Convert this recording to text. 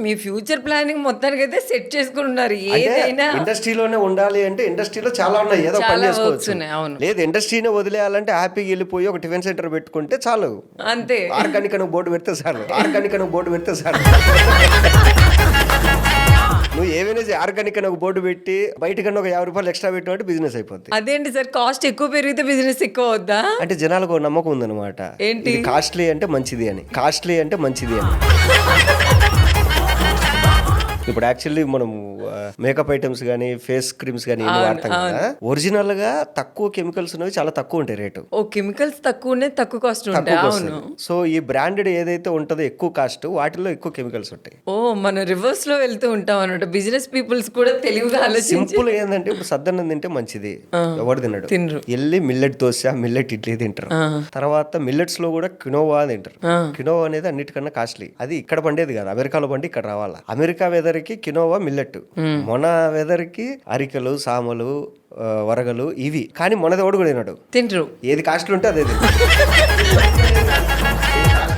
మీ future planning మొత్తానికి అయితే set చేసుకుని ఉన్నారు. అంటే ఏదైనా ఇండస్ట్రీలోనే ఉండాలి అంటే ఇండస్ట్రీలో చాలా ఉన్నాయి, ఏదో పని చాలా చేసుకోవచ్చు. వర్క్స్ ఉన్నాయి. అవును, లేదు ఇండస్ట్రీనే వదిలేయాలంటే హ్యాపీగా వెళ్ళిపోయి ఒక టిఫిన్ సెంటర్ పెట్టుకుంటే చాలు. అంతే. ఆర్గానిక్ అని బోర్డు పెడితే చాలు, ఆర్గానిక్ అని బోర్డు పెడితే చాలు. నువ్వు ఏమైనా ఆర్గానిక్ అని ఒక బోర్డు పెట్టి బయటకన్నా ఒక 50 రూపాయలు ఎక్స్ట్రా పెట్టినట్టు బిజినెస్ అయిపోతుంది. అదేంటి సార్, కాస్ట్ ఎక్కువ పెరిగితే బిజినెస్ ఎక్కువ అవుద్దా? అంటే జనాలకు ఒక నమ్మకం ఉందన్నమాట, ఏంటి? కాస్ట్లీ అంటే మంచిది అని, కాస్ట్లీ అంటే మంచిది అని. ఇప్పుడు యాక్చువల్లీ మనం మేకప్ ఐటమ్స్ కానీ ఫేస్ క్రీమ్స్ కానీ వాడతాం కదా, ఒరిజినల్ గా తక్కువ కెమికల్స్ ఉన్నవి చాలా తక్కువ ఉంటాయి రేటు. ఓ కెమికల్స్ తక్కువనే, తక్కువ కాస్ట్ ఉంటాయి. అవును. సో ఈ బ్రాండెడ్ ఏదైతే ఉంటుందో ఎక్కువ కాస్ట్, వాటిల్లో ఎక్కువ కెమికల్స్ ఉంటాయి. ఓ మన రివర్స్ లో వెళ్తూ ఉంటాం అన్నమాట. బిజినెస్ పీపుల్స్ కూడా తెలివిగా ఆలోచించి సింపుల్ ఏంటంటే ఇప్పుడు సద్దన్నం తింటే మంచిది, ఎవరు తినడు. తినరు. వెళ్ళి మిల్లెట్ దోశ, మిల్లెట్ ఇడ్లీ తింటారు. తర్వాత మిల్లెట్స్ లో కూడా కినోవా తింటారు. కినోవా అనేది అన్నిటికన్నా కాస్ట్లీ. అది ఇక్కడ పండేది కాదు, అమెరికాలో పండి ఇక్కడ రావాలా. అమెరికా వెదర్ కి కినోవా మిల్లెట్, మన వెదర్ కి అరికలు, సామలు, వరగలు ఇవి. కానీ మనది ఎవడు కూడా తినడు, తింటారు. ఏది కాస్ట్లీ ఉంటే అదే తింటారు.